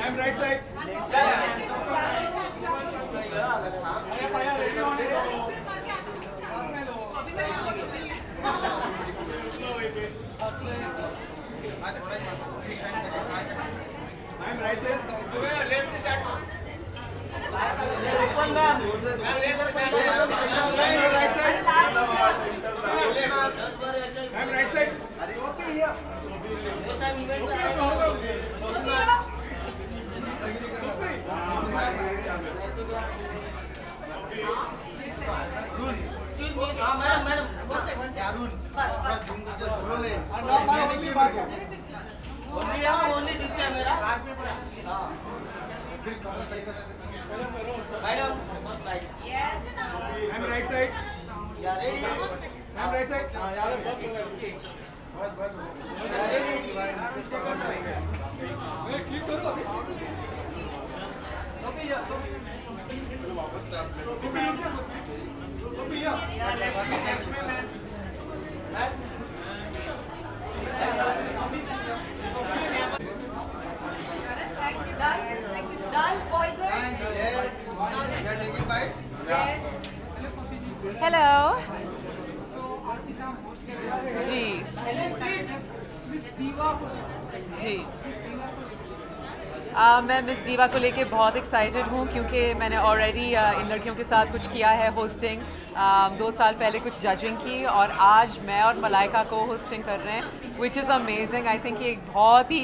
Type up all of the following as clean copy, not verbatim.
I'm right side. I'm right side. I'm right side. Excuse me, madam. One second. Only this camera. Madam, first slide. Yes. I'm right side. Yeah, ready? I'm right side. Done, poison? Yes. You are taking bites? Yes. Hello ji ji मैं miss दीवा को लेके बहुत excited हूँ क्योंकि मैंने already in लड़कियों के साथ कुछ किया है होस्टिंग 2 साल पहले कुछ जजिंग की और आज मैं और मलाइका को होस्टिंग कर रहे हैं which is amazing I think ये एक बहुत ही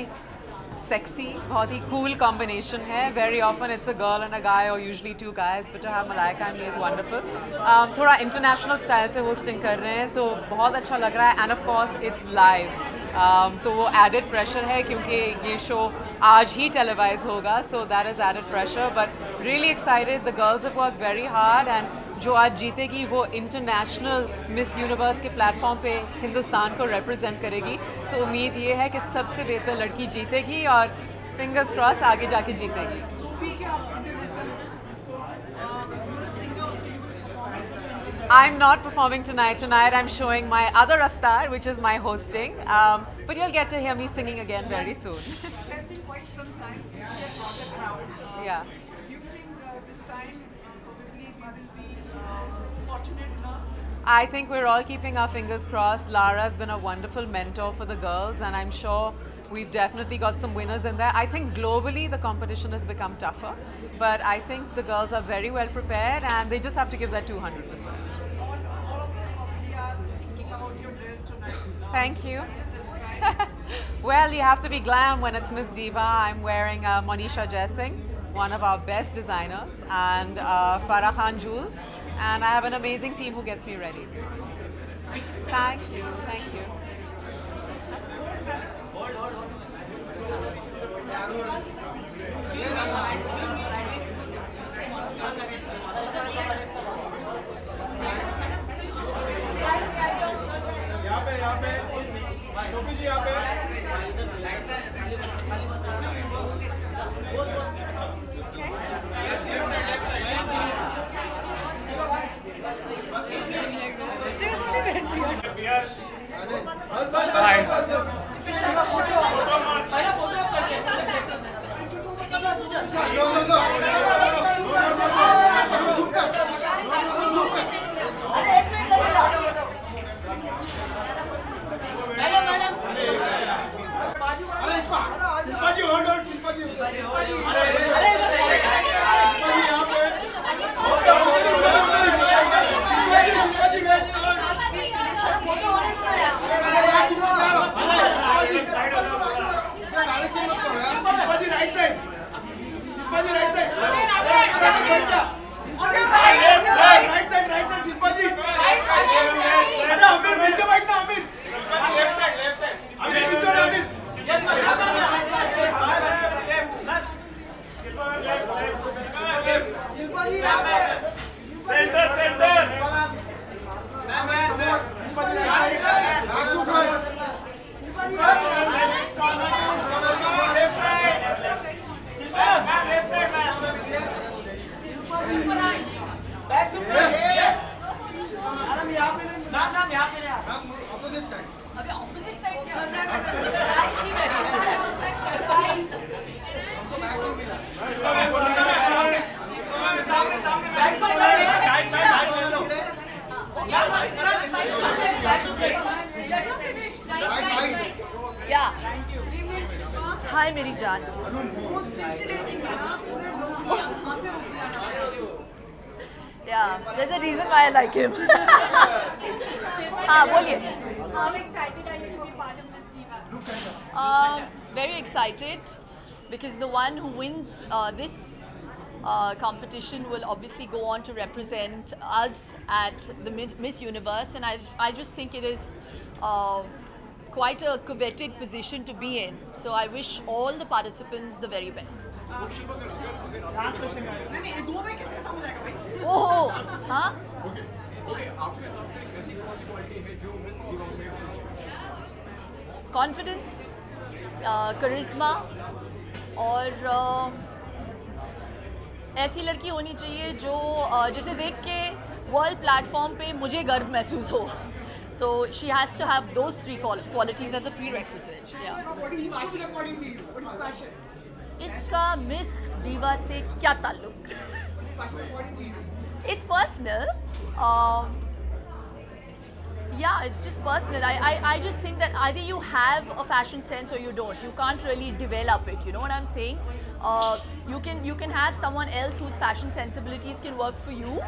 सेक्सी बहुत ही कूल कॉम्बिनेशन है very often it's a girl and a guy और usually 2 guys but to have Malaika and me is wonderful थोड़ा इंटरनेशनल स्टाइल से होस्टिंग कर रहे हैं तो बहुत अच्छा लग रहा है and of course it's live तो वो एडेड प्रेशर है क्योंकि ये शो आज ही टेलीवाइज होगा so that is added pressure but really excited the girls have work very hard and जो आज जीतेगी वो इंटरनेशनल मिस यूनिवर्स के प्लेटफॉर्म पे हिंदुस्तान को रिप्रेजेंट करेगी तो उम्मीद ये है कि सबसे बेहतर लड़की जीतेगी और फिंगर्स क्रॉस आगे जाके जीतेगी I'm not performing tonight. Tonight I'm showing my other avatar, which is my hosting. But you'll get to hear me singing again very soon. It has been quite some time since we have brought the crowd. Yeah. Do you think this time probably we will be fortunate enough? I think we're all keeping our fingers crossed. Lara's been a wonderful mentor for the girls and I'm sure we've definitely got some winners in there. I think globally the competition has become tougher, but I think the girls are very well prepared and they just have to give that 200%. All of us probably are thinking about your dress tonight. Thank you. Describe. Well, you have to be glam when it's Miss Diva. I'm wearing Monisha Jaising, one of our best designers, and Farah Khan Jewels. And I have an amazing team who gets me ready. Thank you. Thank you. यहाँ पे टोपी जी यहाँ पे हाय मेरी जान. वो scintillating है ना, पूरे लोग की आंखें रुक गई. Yeah, there's a reason why I like him. हाँ बोलिए. How excited are you to be part of this Diva? Very excited because the one who wins this competition will obviously go on to represent us at the Miss Universe, and I just think it is quite a coveted position to be in. So I wish all the participants the very best. नहीं, 2 में कैसे खत्म हो जाएगा भाई? Oh, हाँ? आपके हिसाब से एक ऐसी कौन सी क्वालिटी है जो मिस दीवा में होनी चाहिए? Confidence, charisma और ऐसी लड़की होनी चाहिए जो जिसे देख के वर्ल्ड प्लेटफॉर्म पे मुझे गर्व महसूस हो. तो she has to have those 3 qualities as a prerequisite. Yeah. What is passion according to you? What is passion? इसका मिस दीवा से क्या ताल्लुक? Passion according to you? It's personal. Yeah, it's just personal. I just think that either you have a fashion sense or you don't. You can't really develop it. You know what I'm saying? You can have someone else whose fashion sensibilities can work for you.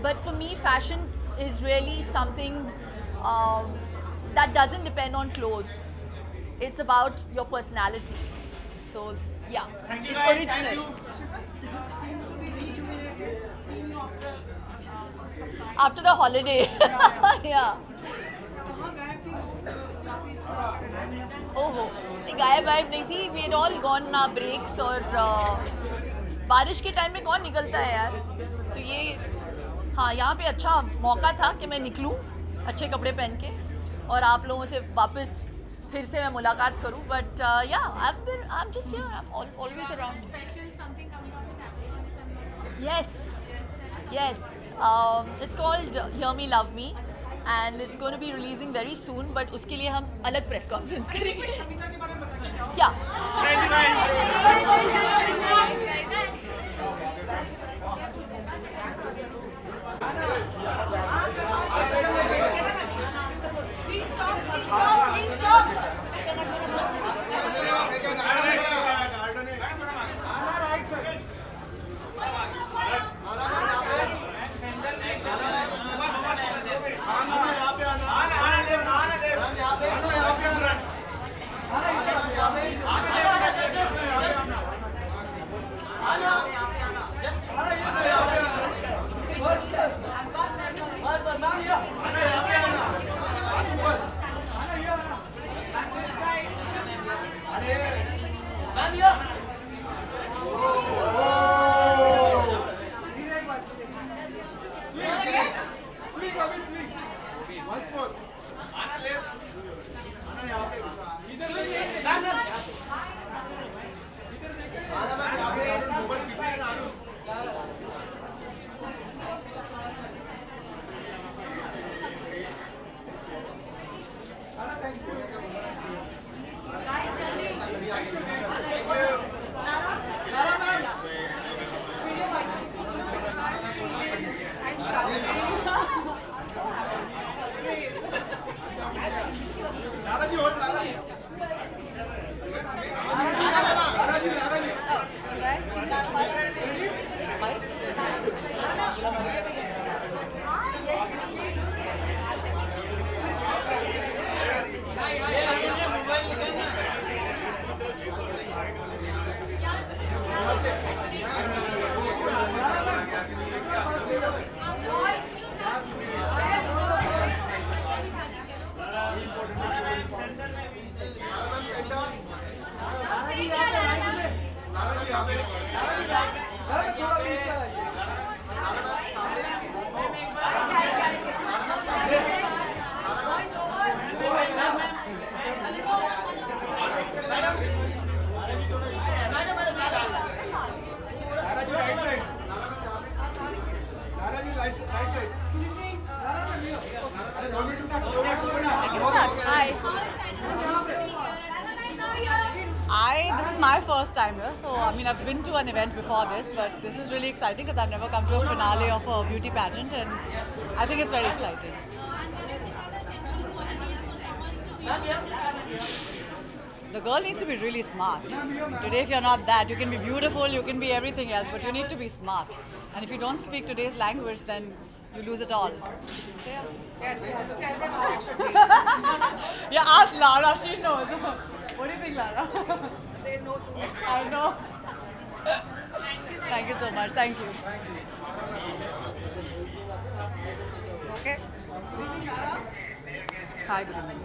But for me, fashion is really something that doesn't depend on clothes. It's about your personality. So yeah, it's original. Seems to be rejuvenated. Seeing you After a holiday. Yeah. कहाँ गायब थी? काफी ओहो, नहीं गायब vibe नहीं थी. We had all gone on our breaks और बारिश के टाइम में कौन निकलता है यार. तो ये हाँ यहाँ पे अच्छा मौका था कि मैं निकलूँ अच्छे कपड़े पहन के और आप लोगों से वापस फिर से मैं मुलाकात करूँ. But yeah, I'm just here. I'm always around. Special something coming out with Amazon. Yes. It's called Hear Me Love Me and it's going to be releasing very soon. But उसके लिए हम अलग press conference करेंगे. शमिता के बारे में बताइए. क्या? Please stop, please stop, please stop. This is my first time here, so I mean I've been to an event before this, but this is really exciting because I've never come to a finale of a beauty pageant, and I think it's very exciting. the girl needs to be really smart. Today, if you're not that, you can be beautiful, you can be everything else, but you need to be smart. And if you don't speak today's language, then you lose it all. So, yeah. Yes, tell them how it should be. Yeah, ask Lara, she knows. What do you think, Lara? They know so much. I know. Thank you so much. Thank you. Okay. Hi, good evening.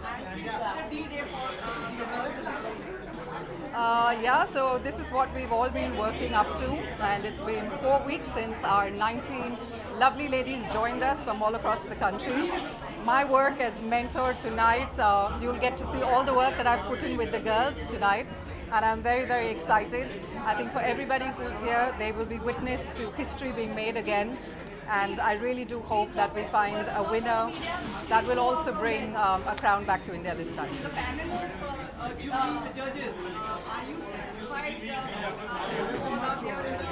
Yeah, so this is what we've all been working up to, and it's been 4 weeks since our 19 lovely ladies joined us from all across the country. My work as mentor tonight, you'll get to see all the work that I've put in with the girls tonight, and I'm very, very excited. I think for everybody who's here, they will be witness to history being made again, and I really do hope that we find a winner that will also bring a crown back to India this time. The panel of jury, the judges, are you satisfied with all out here in the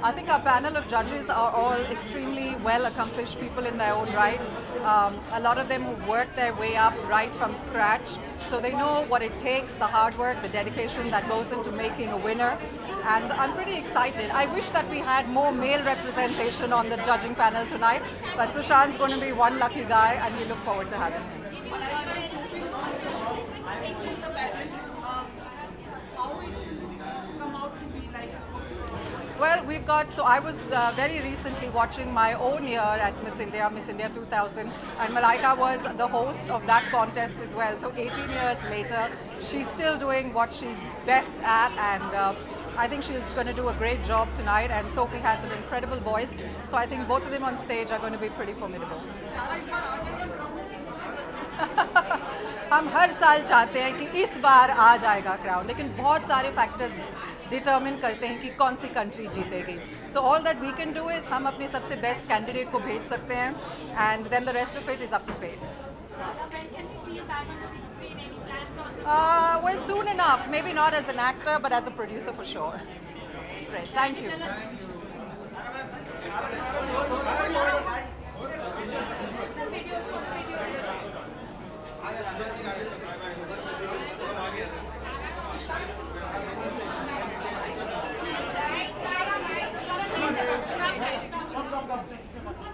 I think our panel of judges are all extremely well accomplished people in their own right. A lot of them who've worked their way up right from scratch, so they know what it takes, the hard work, the dedication that goes into making a winner. And I'm pretty excited. I wish that we had more male representation on the judging panel tonight, but Sushant's going to be one lucky guy, and we look forward to having him. Well, we've got, so I was very recently watching my own year at Miss India 2000, and Malaika was the host of that contest as well. So 18 years later, she's still doing what she's best at, and I think she's going to do a great job tonight, and Sophie has an incredible voice. So I think both of them on stage are going to be pretty formidable. हम हर साल चाहते हैं कि इस बार आ जाएगा crown, लेकिन बहुत सारे फैक्टर्स डिटर्मिन करते हैं कि कौन सी कंट्री जीतेगी. So all that we can do is हम अपने सबसे बेस्ट कैंडिडेट को भेज सकते हैं, and then the rest of it is up to fate. Well, soon enough. Maybe not as an actor, but as a producer for sure. Great. Thank you.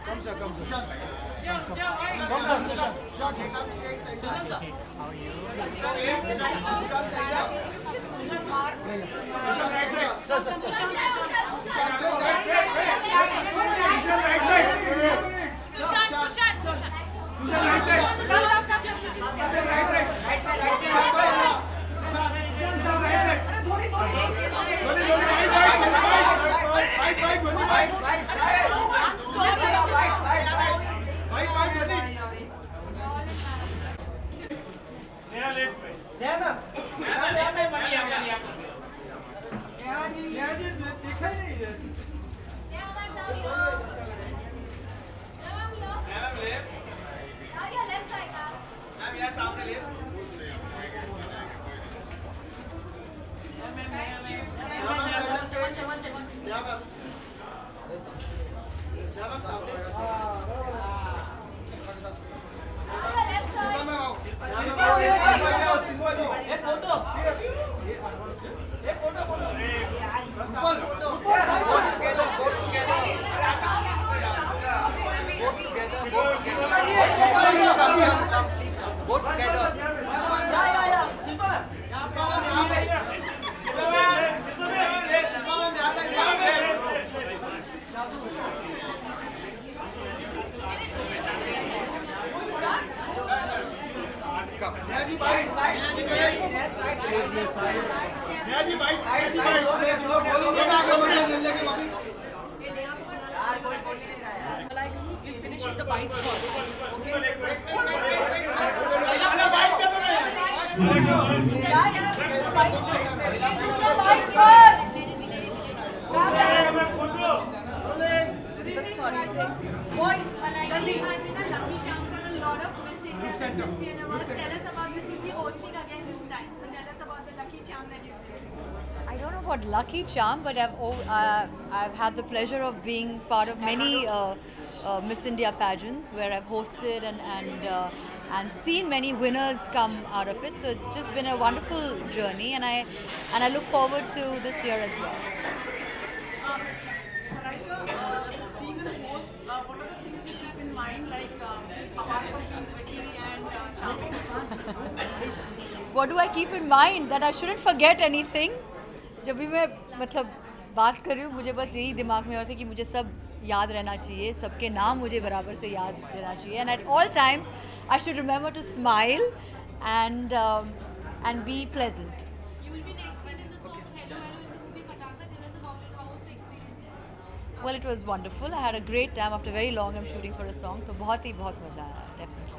Come sir. Come sir, Lucky charm, but I've had the pleasure of being part of many Miss India pageants where I've hosted and seen many winners come out of it. So it's just been a wonderful journey, and I look forward to this year as well. Malaika, being a host, what are the things you keep in mind, like apart from being witty and charming? What do I keep in mind? That I shouldn't forget anything. जब भी मैं मतलब बात कर रही हूँ मुझे बस यही दिमाग में आता है कि मुझे सब याद रहना चाहिए, सबके नाम मुझे बराबर से याद रहना चाहिए. And at all times I should remember to smile and be pleasant. You will be next year in the song Hello Hello in the movie Pataka. Tell us about it. How was the experience? Well, it was wonderful. I had a great time. After very long I'm shooting for a song. तो बहुत मज़ा आया, definitely.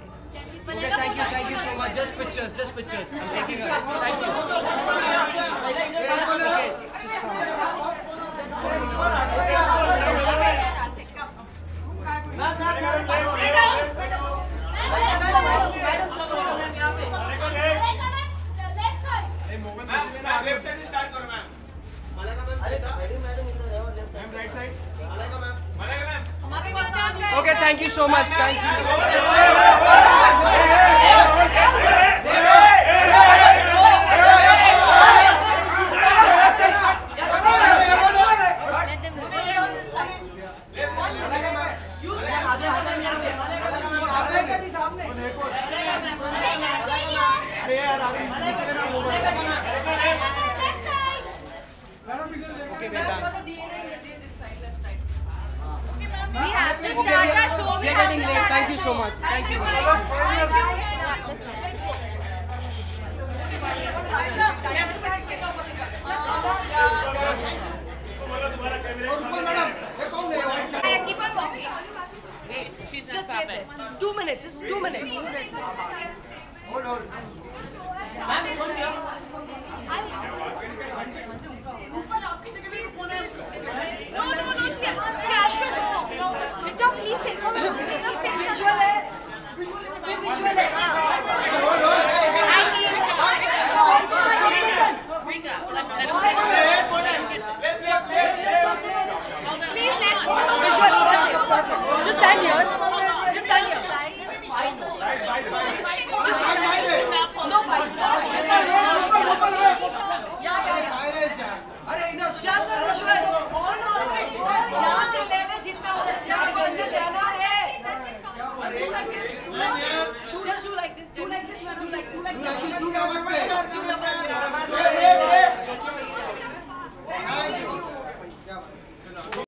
Okay, thank you so much. Just pictures. I'm taking her. Thank you. Okay, thank you so much. Thank you. We have to start our show. We are getting late. Thank you so much. Thank you. Thank you.